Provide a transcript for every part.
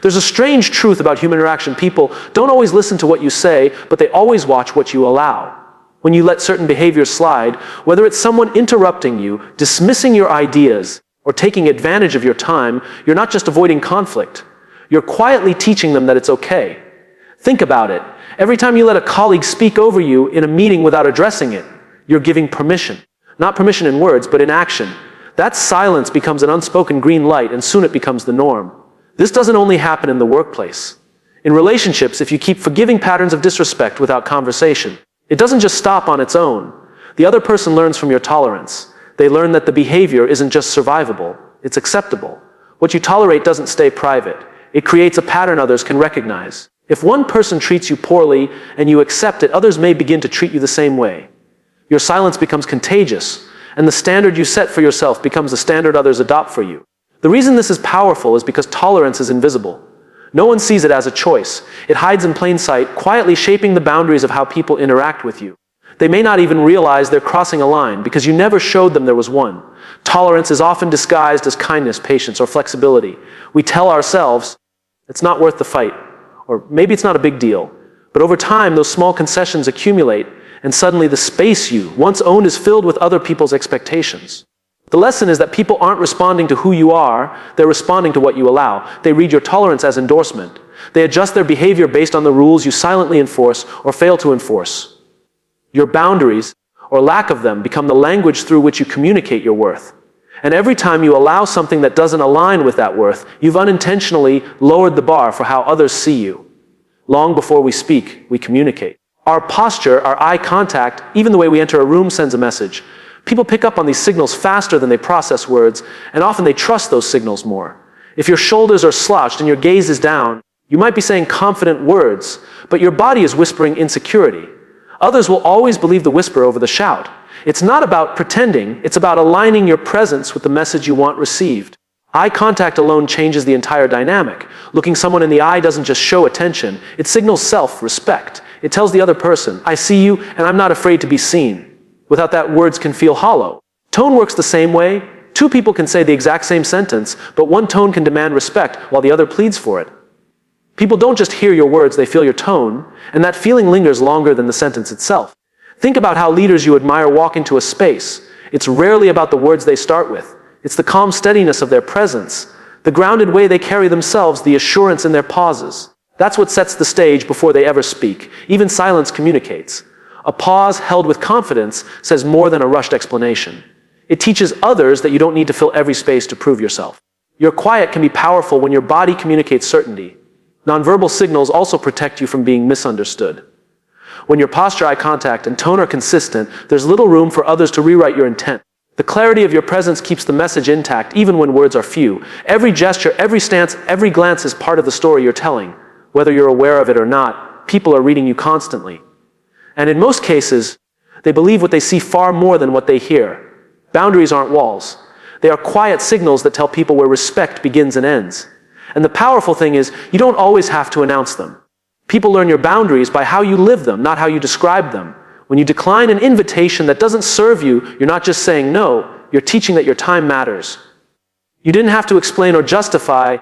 There's a strange truth about human interaction. People don't always listen to what you say, but they always watch what you allow. When you let certain behaviors slide, whether it's someone interrupting you, dismissing your ideas, or taking advantage of your time, you're not just avoiding conflict. You're quietly teaching them that it's okay. Think about it. Every time you let a colleague speak over you in a meeting without addressing it, you're giving permission. Not permission in words, but in action. That silence becomes an unspoken green light, and soon it becomes the norm. This doesn't only happen in the workplace. In relationships, if you keep forgiving patterns of disrespect without conversation, it doesn't just stop on its own. The other person learns from your tolerance. They learn that the behavior isn't just survivable, it's acceptable. What you tolerate doesn't stay private. It creates a pattern others can recognize. If one person treats you poorly and you accept it, others may begin to treat you the same way. Your silence becomes contagious, and the standard you set for yourself becomes the standard others adopt for you. The reason this is powerful is because tolerance is invisible. No one sees it as a choice. It hides in plain sight, quietly shaping the boundaries of how people interact with you. They may not even realize they're crossing a line because you never showed them there was one. Tolerance is often disguised as kindness, patience, or flexibility. We tell ourselves, it's not worth the fight, or maybe it's not a big deal. But over time, those small concessions accumulate, and suddenly the space you once owned is filled with other people's expectations. The lesson is that people aren't responding to who you are, they're responding to what you allow. They read your tolerance as endorsement. They adjust their behavior based on the rules you silently enforce or fail to enforce. Your boundaries, or lack of them, become the language through which you communicate your worth. And every time you allow something that doesn't align with that worth, you've unintentionally lowered the bar for how others see you. Long before we speak, we communicate. Our posture, our eye contact, even the way we enter a room sends a message. People pick up on these signals faster than they process words, and often they trust those signals more. If your shoulders are slouched and your gaze is down, you might be saying confident words, but your body is whispering insecurity. Others will always believe the whisper over the shout. It's not about pretending, it's about aligning your presence with the message you want received. Eye contact alone changes the entire dynamic. Looking someone in the eye doesn't just show attention, it signals self-respect. It tells the other person, I see you and I'm not afraid to be seen. Without that, words can feel hollow. Tone works the same way. Two people can say the exact same sentence, but one tone can demand respect while the other pleads for it. People don't just hear your words, they feel your tone, and that feeling lingers longer than the sentence itself. Think about how leaders you admire walk into a space. It's rarely about the words they start with. It's the calm steadiness of their presence, the grounded way they carry themselves, the assurance in their pauses. That's what sets the stage before they ever speak. Even silence communicates. A pause held with confidence says more than a rushed explanation. It teaches others that you don't need to fill every space to prove yourself. Your quiet can be powerful when your body communicates certainty. Nonverbal signals also protect you from being misunderstood. When your posture, eye contact, and tone are consistent, there's little room for others to rewrite your intent. The clarity of your presence keeps the message intact even when words are few. Every gesture, every stance, every glance is part of the story you're telling. Whether you're aware of it or not, people are reading you constantly. And in most cases, they believe what they see far more than what they hear. Boundaries aren't walls. They are quiet signals that tell people where respect begins and ends. And the powerful thing is, you don't always have to announce them. People learn your boundaries by how you live them, not how you describe them. When you decline an invitation that doesn't serve you, you're not just saying no, you're teaching that your time matters. You didn't have to explain or justify.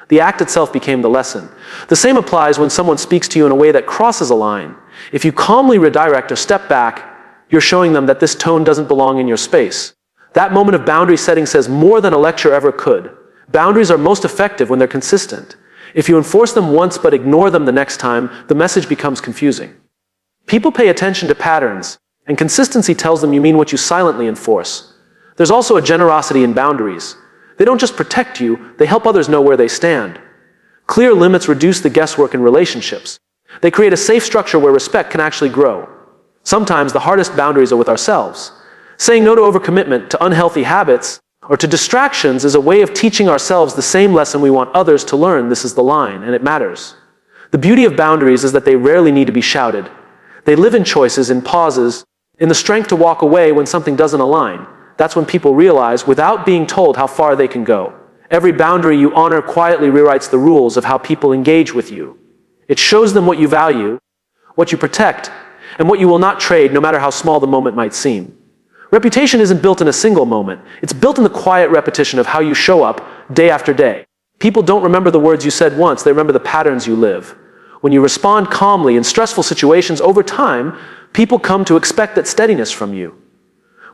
The act itself became the lesson. The same applies when someone speaks to you in a way that crosses a line. If you calmly redirect or step back, you're showing them that this tone doesn't belong in your space. That moment of boundary setting says more than a lecture ever could. Boundaries are most effective when they're consistent. If you enforce them once but ignore them the next time, the message becomes confusing. People pay attention to patterns, and consistency tells them you mean what you silently enforce. There's also a generosity in boundaries. They don't just protect you, they help others know where they stand. Clear limits reduce the guesswork in relationships. They create a safe structure where respect can actually grow. Sometimes the hardest boundaries are with ourselves. Saying no to overcommitment, to unhealthy habits, or to distractions is a way of teaching ourselves the same lesson we want others to learn. This is the line, and it matters. The beauty of boundaries is that they rarely need to be shouted. They live in choices, in pauses, in the strength to walk away when something doesn't align. That's when people realize, without being told, how far they can go. Every boundary you honor quietly rewrites the rules of how people engage with you. It shows them what you value, what you protect, and what you will not trade, no matter how small the moment might seem. Reputation isn't built in a single moment. It's built in the quiet repetition of how you show up day after day. People don't remember the words you said once, they remember the patterns you live. When you respond calmly in stressful situations over time, people come to expect that steadiness from you.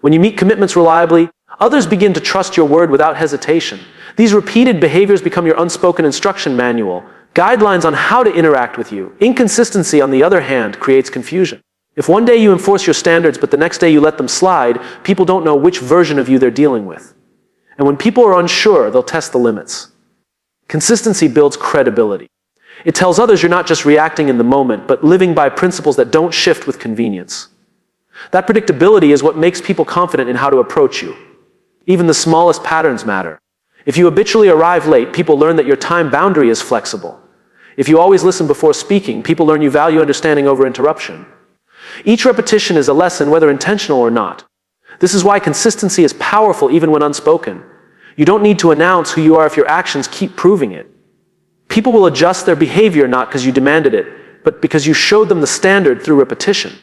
When you meet commitments reliably, others begin to trust your word without hesitation. These repeated behaviors become your unspoken instruction manual, guidelines on how to interact with you. Inconsistency, on the other hand, creates confusion. If one day you enforce your standards but the next day you let them slide, people don't know which version of you they're dealing with. And when people are unsure, they'll test the limits. Consistency builds credibility. It tells others you're not just reacting in the moment, but living by principles that don't shift with convenience. That predictability is what makes people confident in how to approach you. Even the smallest patterns matter. If you habitually arrive late, people learn that your time boundary is flexible. If you always listen before speaking, people learn you value understanding over interruption. Each repetition is a lesson, whether intentional or not. This is why consistency is powerful even when unspoken. You don't need to announce who you are if your actions keep proving it. People will adjust their behavior not because you demanded it, but because you showed them the standard through repetition.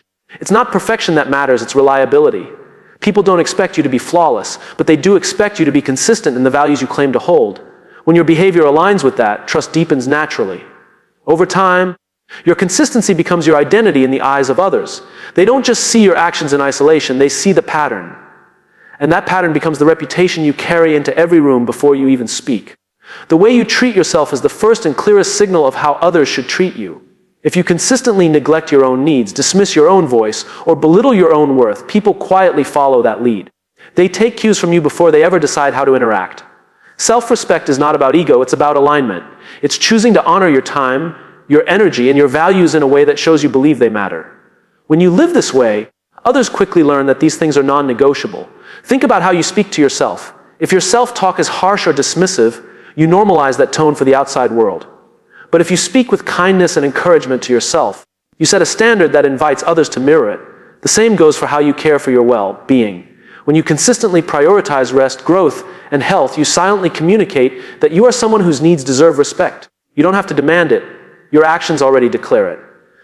It's not perfection that matters, it's reliability. People don't expect you to be flawless, but they do expect you to be consistent in the values you claim to hold. When your behavior aligns with that, trust deepens naturally. Over time, your consistency becomes your identity in the eyes of others. They don't just see your actions in isolation, they see the pattern. And that pattern becomes the reputation you carry into every room before you even speak. The way you treat yourself is the first and clearest signal of how others should treat you. If you consistently neglect your own needs, dismiss your own voice, or belittle your own worth, people quietly follow that lead. They take cues from you before they ever decide how to interact. Self-respect is not about ego, it's about alignment. It's choosing to honor your time, your energy, and your values in a way that shows you believe they matter. When you live this way, others quickly learn that these things are non-negotiable. Think about how you speak to yourself. If your self-talk is harsh or dismissive, you normalize that tone for the outside world. But if you speak with kindness and encouragement to yourself, you set a standard that invites others to mirror it. The same goes for how you care for your well-being. When you consistently prioritize rest, growth, and health, you silently communicate that you are someone whose needs deserve respect. You don't have to demand it. Your actions already declare it.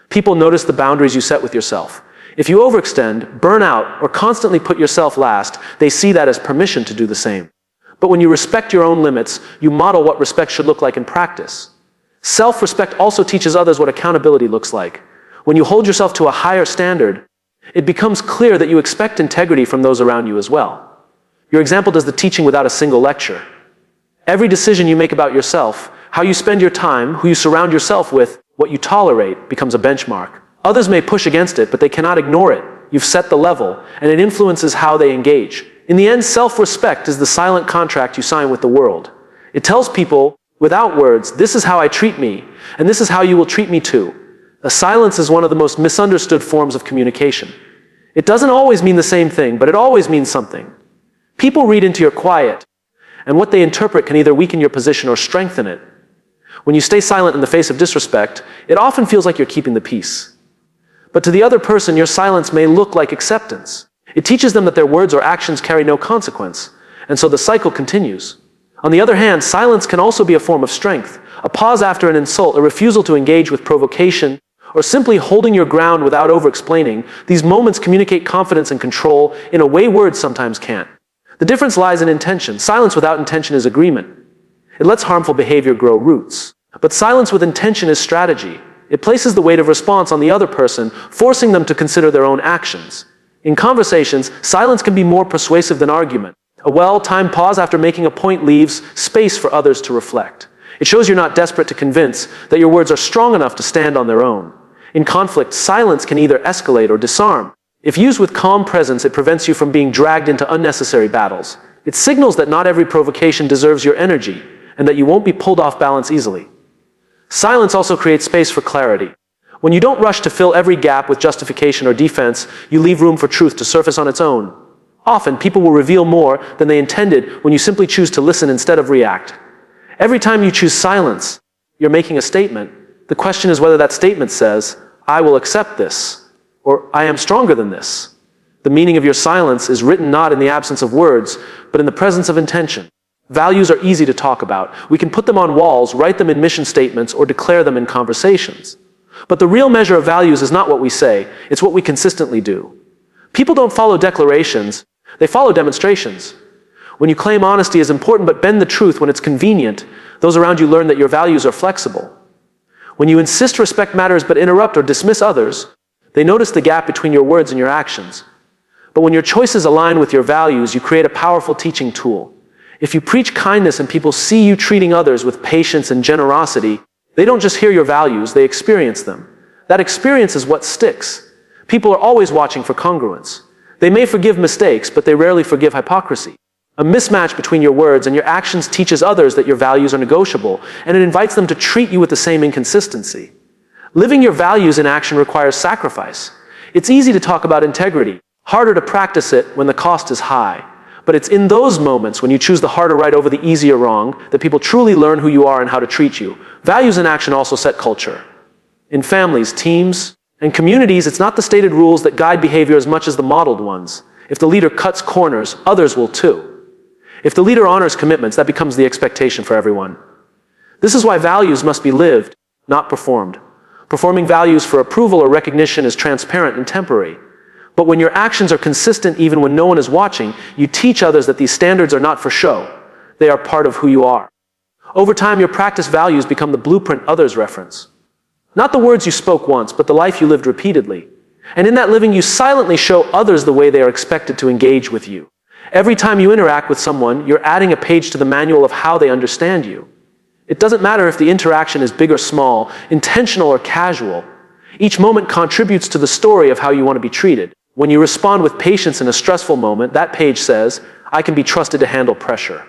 People notice the boundaries you set with yourself. If you overextend, burn out, or constantly put yourself last, they see that as permission to do the same. But when you respect your own limits, you model what respect should look like in practice. Self-respect also teaches others what accountability looks like. When you hold yourself to a higher standard, it becomes clear that you expect integrity from those around you as well. Your example does the teaching without a single lecture. Every decision you make about yourself, how you spend your time, who you surround yourself with, what you tolerate, becomes a benchmark. Others may push against it, but they cannot ignore it. You've set the level, and it influences how they engage. In the end, self-respect is the silent contract you sign with the world. It tells people, without words, this is how I treat me, and this is how you will treat me too. A silence is one of the most misunderstood forms of communication. It doesn't always mean the same thing, but it always means something. People read into your quiet, and what they interpret can either weaken your position or strengthen it. When you stay silent in the face of disrespect, it often feels like you're keeping the peace. But to the other person, your silence may look like acceptance. It teaches them that their words or actions carry no consequence, and so the cycle continues. On the other hand, silence can also be a form of strength. A pause after an insult, a refusal to engage with provocation, or simply holding your ground without over-explaining. These moments communicate confidence and control in a way words sometimes can't. The difference lies in intention. Silence without intention is agreement. It lets harmful behavior grow roots. But silence with intention is strategy. It places the weight of response on the other person, forcing them to consider their own actions. In conversations, silence can be more persuasive than argument. A well-timed pause after making a point leaves space for others to reflect. It shows you're not desperate to convince, that your words are strong enough to stand on their own. In conflict, silence can either escalate or disarm. If used with calm presence, it prevents you from being dragged into unnecessary battles. It signals that not every provocation deserves your energy, and that you won't be pulled off balance easily. Silence also creates space for clarity. When you don't rush to fill every gap with justification or defense, you leave room for truth to surface on its own. Often, people will reveal more than they intended when you simply choose to listen instead of react. Every time you choose silence, you're making a statement. The question is whether that statement says, I will accept this, or I am stronger than this. The meaning of your silence is written not in the absence of words, but in the presence of intention. Values are easy to talk about. We can put them on walls, write them in mission statements, or declare them in conversations. But the real measure of values is not what we say, it's what we consistently do. People don't follow declarations, they follow demonstrations. When you claim honesty is important but bend the truth when it's convenient, Those around you learn that your values are flexible. When you insist respect matters but interrupt or dismiss others, they notice the gap between your words and your actions. But when your choices align with your values, you create a powerful teaching tool. If you preach kindness and people see you treating others with patience and generosity, they don't just hear your values, they experience them. That experience is what sticks. People are always watching for congruence. They may forgive mistakes, but they rarely forgive hypocrisy. A mismatch between your words and your actions teaches others that your values are negotiable, and it invites them to treat you with the same inconsistency. Living your values in action requires sacrifice. It's easy to talk about integrity, harder to practice it when the cost is high. But it's in those moments, when you choose the harder right over the easier wrong, that people truly learn who you are and how to treat you. Values in action also set culture. In families, teams, and communities, it's not the stated rules that guide behavior as much as the modeled ones. If the leader cuts corners, others will too. If the leader honors commitments, that becomes the expectation for everyone. This is why values must be lived, not performed. Performing values for approval or recognition is transparent and temporary. But when your actions are consistent even when no one is watching, you teach others that these standards are not for show. They are part of who you are. Over time, your practice values become the blueprint others reference. Not the words you spoke once, but the life you lived repeatedly. And in that living, you silently show others the way they are expected to engage with you. Every time you interact with someone, you're adding a page to the manual of how they understand you. It doesn't matter if the interaction is big or small, intentional or casual. Each moment contributes to the story of how you want to be treated. When you respond with patience in a stressful moment, that page says, I can be trusted to handle pressure.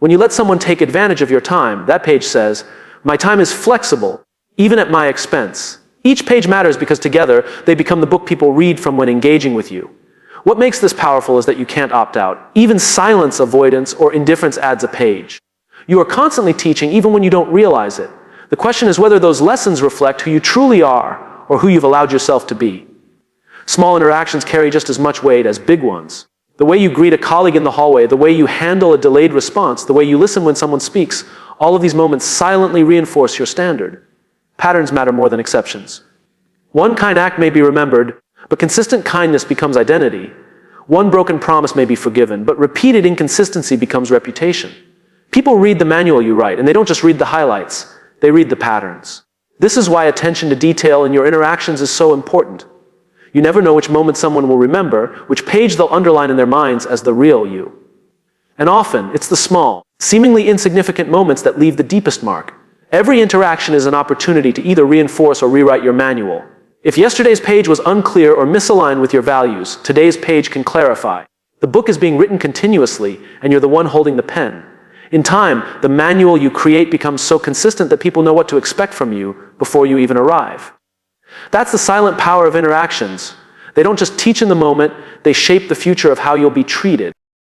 When you let someone take advantage of your time, that page says, my time is flexible, even at my expense. Each page matters because together, they become the book people read from when engaging with you. What makes this powerful is that you can't opt out. Even silence, avoidance, or indifference adds a page. You are constantly teaching even when you don't realize it. The question is whether those lessons reflect who you truly are or who you've allowed yourself to be. Small interactions carry just as much weight as big ones. The way you greet a colleague in the hallway, the way you handle a delayed response, the way you listen when someone speaks, all of these moments silently reinforce your standard. Patterns matter more than exceptions. One kind act may be remembered, but consistent kindness becomes identity. One broken promise may be forgiven, but repeated inconsistency becomes reputation. People read the manual you write, and they don't just read the highlights, they read the patterns. This is why attention to detail in your interactions is so important. You never know which moment someone will remember, which page they'll underline in their minds as the real you. And often, it's the small, seemingly insignificant moments that leave the deepest mark. Every interaction is an opportunity to either reinforce or rewrite your manual. If yesterday's page was unclear or misaligned with your values, today's page can clarify. The book is being written continuously, and you're the one holding the pen. In time, the manual you create becomes so consistent that people know what to expect from you before you even arrive. That's the silent power of interactions. They don't just teach in the moment, they shape the future of how you'll be treated.